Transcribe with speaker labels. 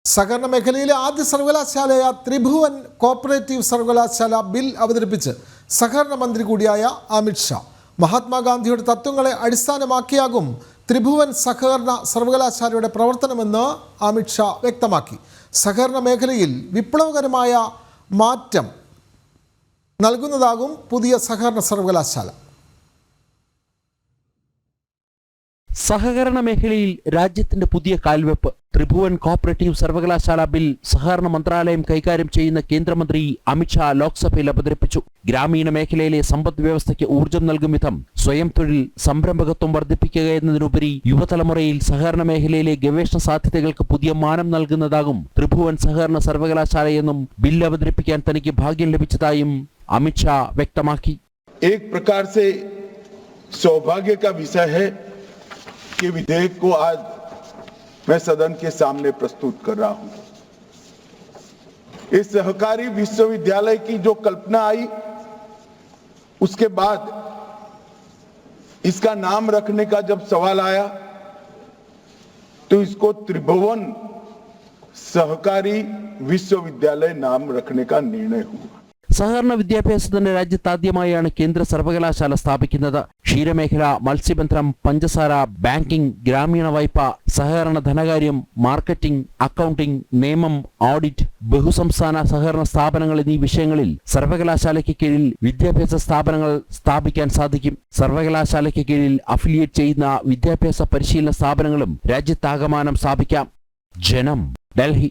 Speaker 1: സഹകരണ മേഖലയിലെ ആദ്യ സർവകലാശാലയായ ത്രിഭുവൻ കോപ്പറേറ്റീവ് സർവകലാശാല ബിൽ അവതരിപ്പിച്ച് സഹകരണ മന്ത്രി കൂടിയായ അമിത് ഷാ. മഹാത്മാഗാന്ധിയുടെ തത്വങ്ങളെ അടിസ്ഥാനമാക്കിയാകും ത്രിഭുവൻ സഹകരണ സർവകലാശാലയുടെ പ്രവർത്തനമെന്ന് അമിത് ഷാ വ്യക്തമാക്കി. സഹകരണ മേഖലയിൽ വിപ്ലവകരമായ മാറ്റം നൽകുന്നതാകും പുതിയ സഹകരണ സർവകലാശാല.
Speaker 2: സഹകരണ മേഖലയിൽ രാജ്യത്തിന്റെ പുതിയ കാൽവെപ്പ്. ത്രിഭുവൻ കോപ്പറേറ്റീവ് സർവകലാശാല ബിൽ സഹകരണ മന്ത്രാലയം കൈകാര്യം ചെയ്യുന്ന കേന്ദ്രമന്ത്രി അമിത് ഷാ ലോക്സഭയിൽ അവതരിപ്പിച്ചു. ഗ്രാമീണ മേഖലയിലെ സമ്പദ് വ്യവസ്ഥയ്ക്ക് ഊർജ്ജം നൽകും വിധം സ്വയം തൊഴിൽ സംരംഭകത്വം വർദ്ധിപ്പിക്കുക എന്നതിനുപരി യുവതലമുറയിൽ സഹകരണ മേഖലയിലെ ഗവേഷണ സാധ്യതകൾക്ക് പുതിയ മാനം നൽകുന്നതാകും ത്രിഭുവൻ സഹകരണ സർവകലാശാലയെന്നും ബിൽ അവതരിപ്പിക്കാൻ തനിക്ക് ഭാഗ്യം ലഭിച്ചതായും അമിത് ഷാ വ്യക്തമാക്കി.
Speaker 3: एक प्रकार से सौभाग्य का विषय है कि विधेयक को आज मैं सदन के सामने प्रस्तुत कर रहा हूं. इस सहकारी विश्वविद्यालय की जो कल्पना आई, उसके बाद इसका नाम रखने का जब सवाल आया तो इसको त्रिभुवन सहकारी विश्वविद्यालय नाम रखने का निर्णय हुआ.
Speaker 2: സഹകരണ വിദ്യാഭ്യാസത്തിന്റെ രാജ്യത്താദ്യമായാണ് കേന്ദ്ര സർവകലാശാല സ്ഥാപിക്കുന്നത്. ക്ഷീരമേഖല, മത്സ്യബന്ധനം, പഞ്ചസാര, ബാങ്കിംഗ്, ഗ്രാമീണ വായ്പ, സഹകരണ ധനകാര്യം, മാർക്കറ്റിംഗ്, അക്കൗണ്ടിംഗ്, നിയമം, ഓഡിറ്റ്, ബഹുസംസ്ഥാന സഹകരണ സ്ഥാപനങ്ങൾ എന്നീ വിഷയങ്ങളിൽ സർവകലാശാലയ്ക്ക് കീഴിൽ വിദ്യാഭ്യാസ സ്ഥാപനങ്ങൾ സ്ഥാപിക്കാൻ സാധിക്കും. സർവകലാശാലയ്ക്ക് കീഴിൽ അഫിലിയേറ്റ് ചെയ്യുന്ന വിദ്യാഭ്യാസ പരിശീലന സ്ഥാപനങ്ങളും രാജ്യത്താകമാനം സ്ഥാപിക്കാം. ജനം, ഡൽഹി.